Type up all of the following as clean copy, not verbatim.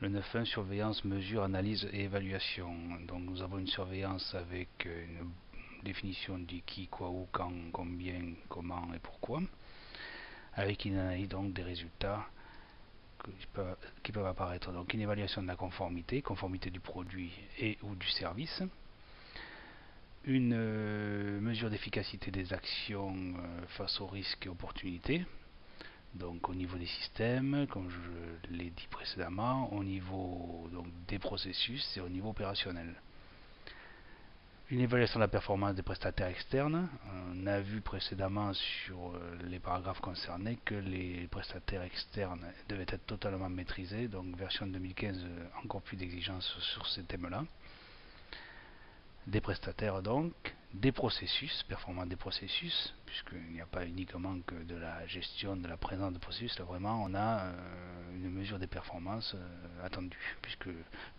Le 9.1, surveillance, mesure, analyse et évaluation. Donc nous avons une surveillance avec une définition du qui, quoi, où, quand, combien, comment et pourquoi, avec une analyse donc des résultats qui peuvent apparaître. Donc une évaluation de la conformité du produit et ou du service, une mesure d'efficacité des actions face aux risques et opportunités, donc au niveau des systèmes, comme je l'ai dit précédemment, au niveau donc, des processus et au niveau opérationnel. Une évaluation de la performance des prestataires externes. On a vu précédemment sur les paragraphes concernés que les prestataires externes devaient être totalement maîtrisés, donc version 2015, encore plus d'exigences sur ces thèmes-là. Des prestataires donc, des processus, performance des processus, puisqu'il n'y a pas uniquement que de la gestion de la présence de processus, là vraiment on a une mesure des performances attendues, puisque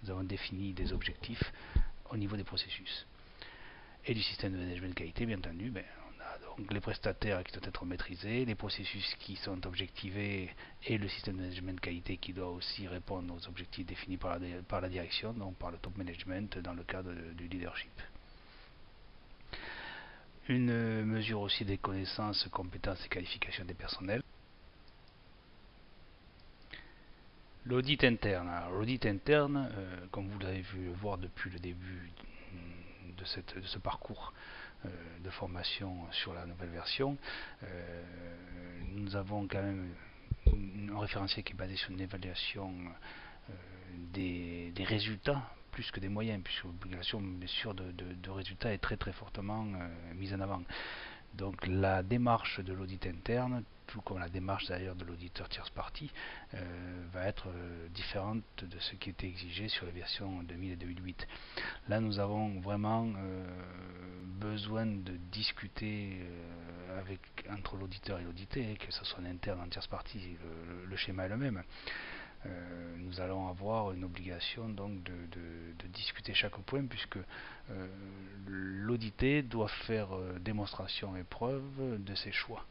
nous avons défini des objectifs au niveau des processus. Et du système de management de qualité, bien entendu, on a donc les prestataires qui doivent être maîtrisés, les processus qui sont objectivés et le système de management de qualité qui doit aussi répondre aux objectifs définis par la direction, donc par le top management dans le cadre du leadership. Une mesure aussi des connaissances, compétences et qualifications des personnels. L'audit interne. Alors, l'audit interne, comme vous l'avez vu le voir depuis le début de ce parcours de formation sur la nouvelle version, nous avons quand même un référentiel qui est basé sur une évaluation des résultats plus que des moyens, puisque l'obligation bien sûr de résultats est très très fortement mise en avant. Donc la démarche de l'audit interne, tout comme la démarche d'ailleurs de l'auditeur tierce partie, va être différente de ce qui était exigé sur les versions 2000 et 2008. Là nous avons vraiment besoin de discuter entre l'auditeur et l'audité, que ce soit en interne ou en tierce partie, le schéma est le même. Nous allons avoir une obligation donc de discuter chaque point, puisque l'audité doit faire démonstration et preuve de ses choix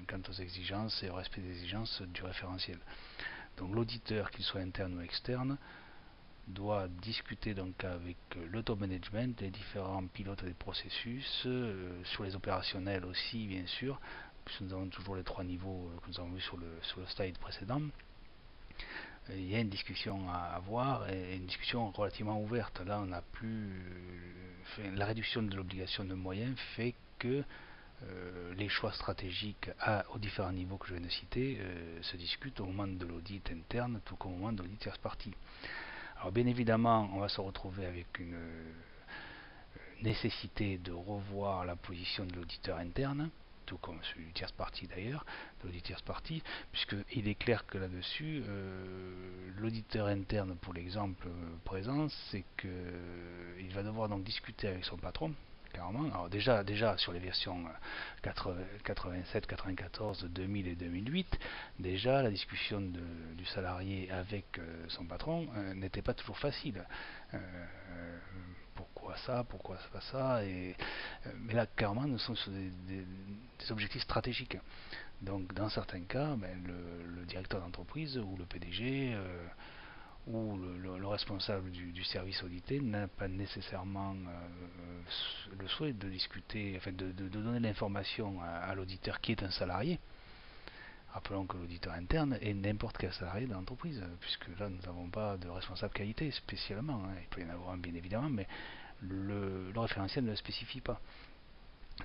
quant aux exigences et au respect des exigences du référentiel. Donc l'auditeur, qu'il soit interne ou externe, doit discuter donc avec le top management, les différents pilotes des processus, sur les opérationnels aussi bien sûr, puisque nous avons toujours les trois niveaux que nous avons vu sur le slide précédent. Il y a une discussion à avoir, et une discussion relativement ouverte. Là, on n'a plus. La réduction de l'obligation de moyens fait que les choix stratégiques aux différents niveaux que je viens de citer se discutent au moment de l'audit interne, tout comme au moment de l'audit tierce partie. Alors, bien évidemment, on va se retrouver avec une nécessité de revoir la position de l'auditeur interne, tout comme celui du tierce partie d'ailleurs, de l'audit tierce partie, puisqu'il est clair que là-dessus, l'auditeur interne, pour l'exemple présent, c'est qu'il va devoir donc discuter avec son patron, carrément. Alors déjà sur les versions 87, 94, 2000 et 2008, déjà la discussion du salarié avec son patron n'était pas toujours facile. Pourquoi ça, pourquoi pas ça, mais là clairement nous sommes sur des objectifs stratégiques. Donc dans certains cas, le directeur d'entreprise ou le PDG ou le responsable du service audité n'a pas nécessairement le souhait de discuter, enfin de donner l'information à l'auditeur qui est un salarié. Rappelons que l'auditeur interne est n'importe quel salarié de l'entreprise, puisque là nous n'avons pas de responsable qualité spécialement. Il peut y en avoir un bien évidemment, mais le référentiel ne le spécifie pas.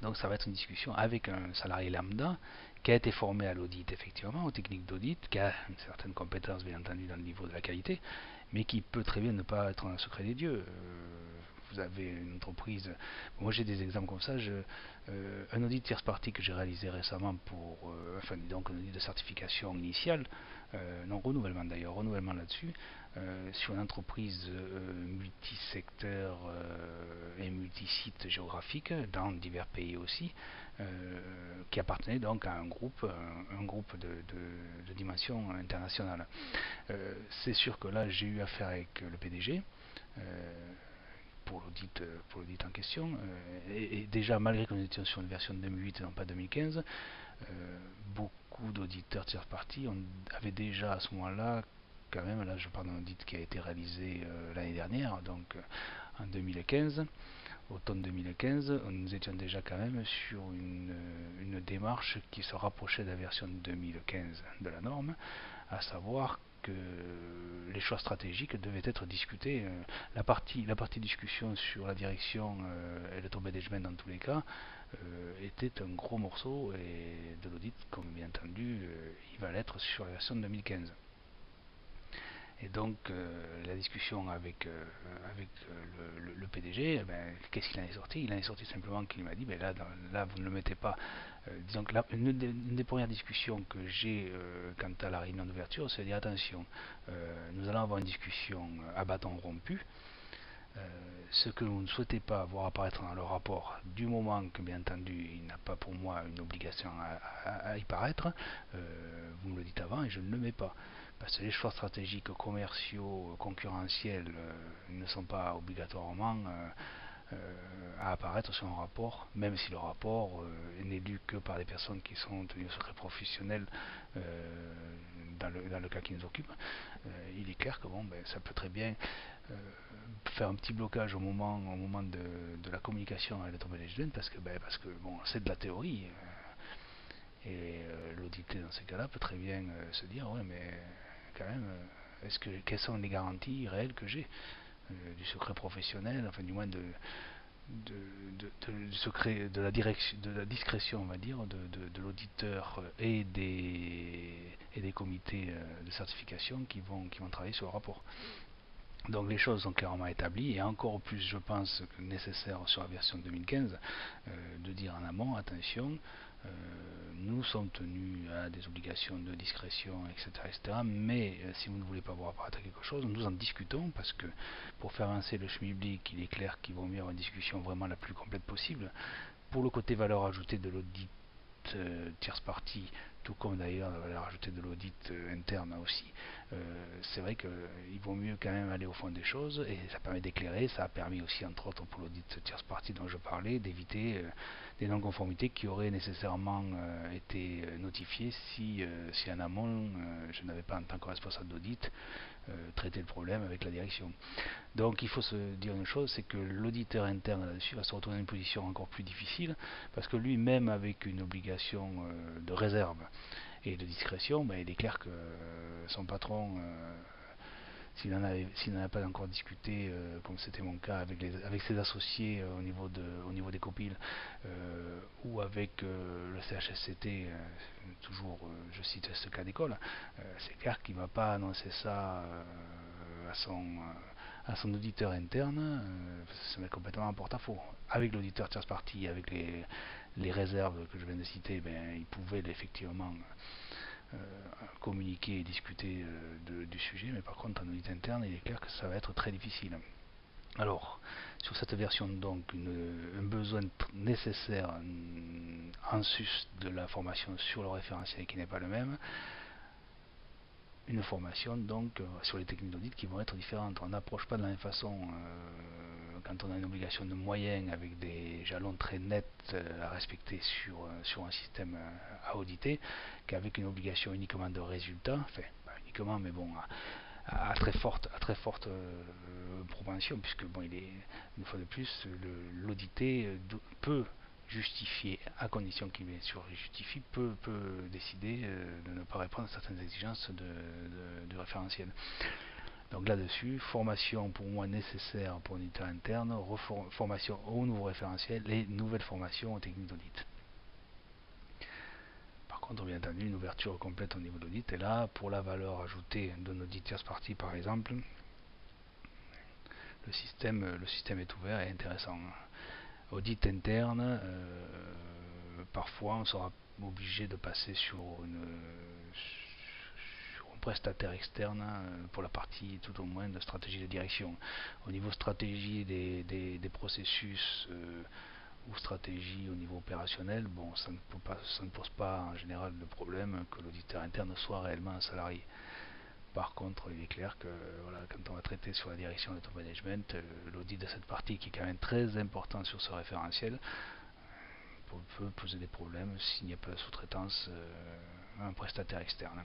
Donc ça va être une discussion avec un salarié lambda qui a été formé à l'audit effectivement, aux techniques d'audit, qui a une certaine compétence bien entendu dans le niveau de la qualité, mais qui peut très bien ne pas être un secret des dieux. Vous avez une entreprise, moi j'ai des exemples comme ça, un audit tierce partie que j'ai réalisé récemment pour, donc un audit de certification initiale, non renouvellement d'ailleurs, renouvellement là-dessus, sur une entreprise multisecteur et multisite géographique dans divers pays aussi, qui appartenait donc à un groupe de dimension internationale. C'est sûr que là j'ai eu affaire avec le PDG pour l'audit en question, et déjà malgré que nous étions sur une version de 2008 et non pas 2015, beaucoup d'auditeurs tiers parties avaient déjà à ce moment-là quand même, là je parle d'un audit qui a été réalisé l'année dernière, donc en 2015, automne 2015, nous étions déjà quand même sur une démarche qui se rapprochait de la version 2015 de la norme, à savoir que les choix stratégiques devaient être discutés. La partie discussion sur la direction et le top management dans tous les cas était un gros morceau et de l'audit, comme bien entendu, il va l'être sur la version 2015. Et donc la discussion avec le PDG, qu'est-ce qu'il en est sorti? Il en est sorti simplement qu'il m'a dit, là vous ne le mettez pas. Disons que une des premières discussions que j'ai quant à la réunion d'ouverture, c'est de dire attention, nous allons avoir une discussion à bâton rompu. Ce que vous ne souhaitez pas voir apparaître dans le rapport, du moment que bien entendu il n'a pas pour moi une obligation à y paraître, vous me le dites avant et je ne le mets pas. Parce que les choix stratégiques, commerciaux, concurrentiels ne sont pas obligatoirement à apparaître sur un rapport, même si le rapport n'est lu que par des personnes qui sont tenues au secret professionnel dans le cas qui nous occupe. Il est clair que ça peut très bien faire un petit blocage au moment de la communication avec le top management parce que c'est de la théorie et l'audité dans ces cas-là peut très bien se dire ouais mais quand même quelles sont les garanties réelles que j'ai du secret professionnel, enfin du moins du secret de la direction, de la discrétion on va dire de l'auditeur et des comités de certification qui vont travailler sur le rapport. Donc les choses sont clairement établies et encore plus je pense que nécessaire sur la version 2015 de dire en amont attention nous sommes tenus à des obligations de discrétion etc. Mais si vous ne voulez pas voir apparaître quelque chose, nous en discutons parce que pour faire avancer le schmilblick il est clair qu'il vaut mieux avoir une discussion vraiment la plus complète possible. Pour le côté valeur ajoutée de l'audit tierce partie, tout comme d'ailleurs la valeur ajoutée de l'audit interne aussi. C'est vrai qu'il vaut mieux quand même aller au fond des choses et ça permet d'éclairer, ça a permis aussi entre autres pour l'audit tierce partie dont je parlais d'éviter des non-conformités qui auraient nécessairement été notifiées si en amont je n'avais pas en tant que responsable d'audit traité le problème avec la direction. Donc il faut se dire une chose, c'est que l'auditeur interne là-dessus va se retrouver dans une position encore plus difficile, parce que lui-même avec une obligation de réserve et de discrétion, il est clair que son patron, s'il n'en a pas encore discuté, comme c'était mon cas avec ses associés au niveau des copiles, ou avec le CHSCT, toujours je cite ce cas d'école, c'est clair qu'il ne va pas annoncer ça à son auditeur interne, ça met complètement en porte-à-faux. Avec l'auditeur tierce partie, avec les réserves que je viens de citer, il pouvait effectivement communiquer et discuter du sujet, mais par contre en audit interne, il est clair que ça va être très difficile. Alors, sur cette version, donc, un besoin nécessaire en sus de la formation sur le référentiel qui n'est pas le même, une formation donc sur les techniques d'audit qui vont être différentes. On n'approche pas de la même façon quand on a une obligation de moyens avec des jalons très nets à respecter sur un système à auditer qu'avec une obligation uniquement de résultat, enfin pas uniquement mais bon à très forte propension puisque il est une fois de plus l'audité peut justifier, à condition qu'il bien sûr justifie, peut décider de ne pas répondre à certaines exigences de référentiel. Donc là-dessus, formation pour moi nécessaire pour l'unité interne, formation au nouveau référentiel et nouvelle formation aux techniques d'audit. Par contre, bien entendu, une ouverture complète au niveau d'audit est là. Pour la valeur ajoutée d'un audit tierce partie, par exemple, le système est ouvert et intéressant. Audit interne, parfois on sera obligé de passer sur un prestataire externe pour la partie tout au moins de stratégie de direction. Au niveau stratégie des processus ou stratégie au niveau opérationnel, ça ne pose pas en général de problème que l'auditeur interne soit réellement un salarié. Par contre, il est clair que quand on va traiter sur la direction de top management, l'audit de cette partie qui est quand même très important sur ce référentiel peut poser des problèmes s'il n'y a pas de sous-traitance à un prestataire externe.